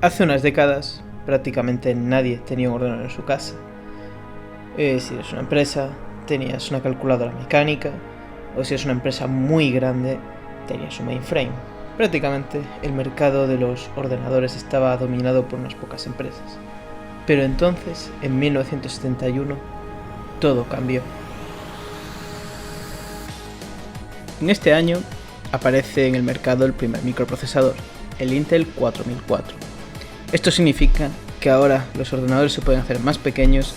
Hace unas décadas prácticamente nadie tenía un ordenador en su casa. Si eres una empresa, tenías una calculadora mecánica, o si es una empresa muy grande, tenías un mainframe. Prácticamente el mercado de los ordenadores estaba dominado por unas pocas empresas. Pero entonces, en 1971, todo cambió. En este año aparece en el mercado el primer microprocesador, el Intel 4004. Esto significa que ahora los ordenadores se pueden hacer más pequeños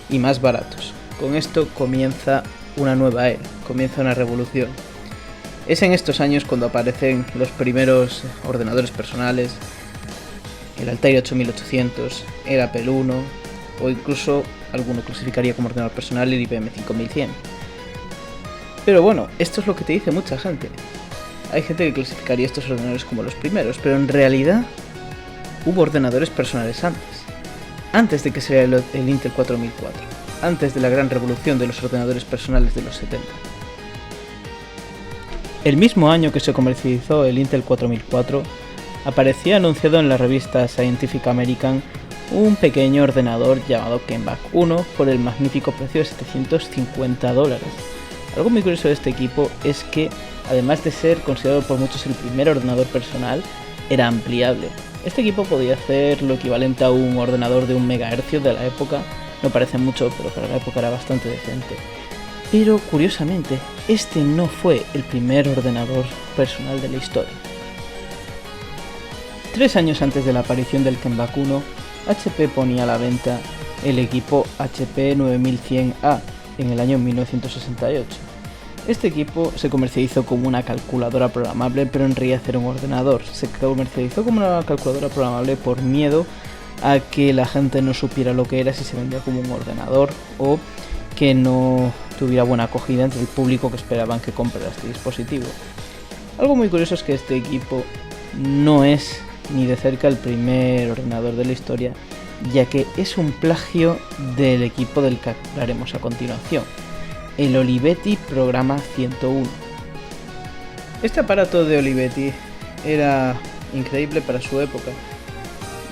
y más baratos. Con esto comienza una nueva era, comienza una revolución. Es en estos años cuando aparecen los primeros ordenadores personales, el Altair 8800, el Apple I o incluso alguno clasificaría como ordenador personal el IBM 5100. Pero bueno, esto es lo que te dice mucha gente. Hay gente que clasificaría estos ordenadores como los primeros, pero en realidad hubo ordenadores personales antes de que saliera el Intel 4004, antes de la gran revolución de los ordenadores personales de los 70. El mismo año que se comercializó el Intel 4004, aparecía anunciado en la revista Scientific American un pequeño ordenador llamado Kenback 1 por el magnífico precio de $750. Algo muy curioso de este equipo es que, además de ser considerado por muchos el primer ordenador personal, era ampliable. Este equipo podía hacer lo equivalente a un ordenador de 1 MHz de la época, no parece mucho, pero para la época era bastante decente. Pero curiosamente, este no fue el primer ordenador personal de la historia. 3 años antes de la aparición del Kenback 1, HP ponía a la venta el equipo HP 9100A en el año 1968. Este equipo se comercializó como una calculadora programable, pero en realidad era un ordenador. Se comercializó como una calculadora programable por miedo a que la gente no supiera lo que era si se vendía como un ordenador o que no tuviera buena acogida entre el público que esperaban que comprara este dispositivo. Algo muy curioso es que este equipo no es ni de cerca el primer ordenador de la historia, ya que es un plagio del equipo del que hablaremos a continuación, el Olivetti Programa 101. Este aparato de Olivetti era increíble para su época.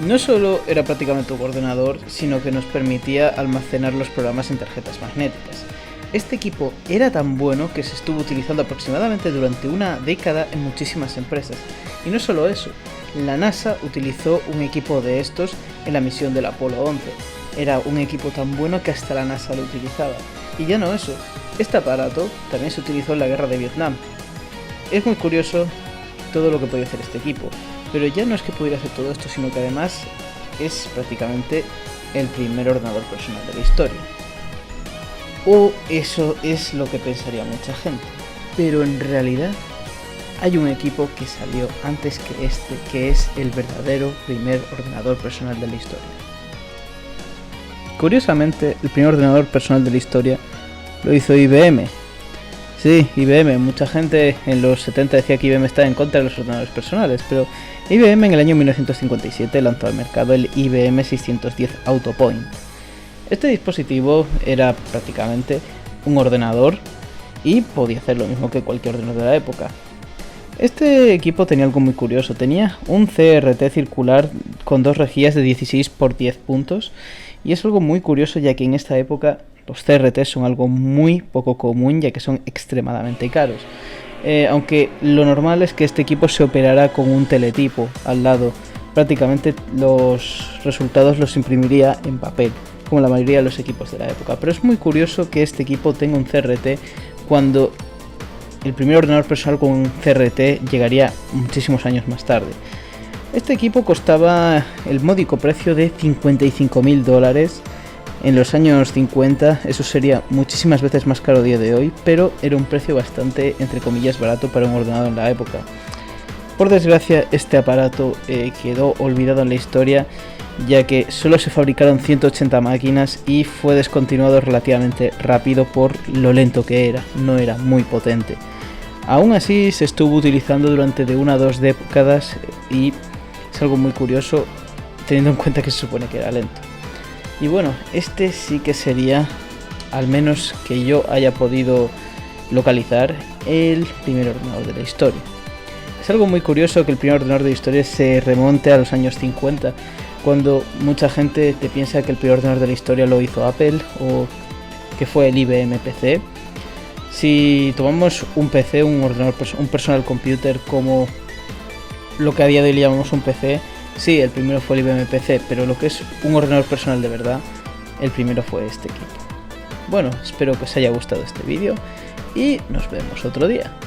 No solo era prácticamente un ordenador, sino que nos permitía almacenar los programas en tarjetas magnéticas. Este equipo era tan bueno que se estuvo utilizando aproximadamente durante una década en muchísimas empresas. Y no solo eso, la NASA utilizó un equipo de estos en la misión del Apolo 11. Era un equipo tan bueno que hasta la NASA lo utilizaba. Y ya no eso, este aparato también se utilizó en la guerra de Vietnam. Es muy curioso todo lo que podía hacer este equipo, pero ya no es que pudiera hacer todo esto, sino que además es prácticamente el primer ordenador personal de la historia. O eso es lo que pensaría mucha gente, pero en realidad hay un equipo que salió antes que este, que es el verdadero primer ordenador personal de la historia. Curiosamente, el primer ordenador personal de la historia lo hizo IBM. Sí, IBM. Mucha gente en los 70 decía que IBM estaba en contra de los ordenadores personales, pero IBM en el año 1957 lanzó al mercado el IBM 610 AutoPoint. Este dispositivo era prácticamente un ordenador y podía hacer lo mismo que cualquier ordenador de la época. Este equipo tenía algo muy curioso, tenía un CRT circular con 2 rejillas de 16 por 10 puntos y es algo muy curioso ya que en esta época los CRT son algo muy poco común ya que son extremadamente caros. Aunque lo normal es que este equipo se operara con un teletipo al lado, prácticamente los resultados los imprimiría en papel, como la mayoría de los equipos de la época. Pero es muy curioso que este equipo tenga un CRT cuando el primer ordenador personal con un CRT llegaría muchísimos años más tarde. Este equipo costaba el módico precio de $55.000. En los años 50 eso sería muchísimas veces más caro a día de hoy, pero era un precio bastante, entre comillas, barato para un ordenador en la época. Por desgracia, este aparato quedó olvidado en la historia, ya que solo se fabricaron 180 máquinas y fue descontinuado relativamente rápido por lo lento que era, no era muy potente. Aún así se estuvo utilizando durante de 1 a 2 décadas y es algo muy curioso teniendo en cuenta que se supone que era lento. Y bueno, este sí que sería, al menos que yo haya podido localizar, el primer ordenador de la historia. Es algo muy curioso que el primer ordenador de la historia se remonte a los años 50, cuando mucha gente te piensa que el primer ordenador de la historia lo hizo Apple o que fue el IBM PC. Si tomamos un PC, un ordenador, un personal computer como lo que a día de hoy le llamamos un PC, sí, el primero fue el IBM PC, pero lo que es un ordenador personal de verdad, el primero fue este equipo. Bueno, espero que os haya gustado este vídeo y nos vemos otro día.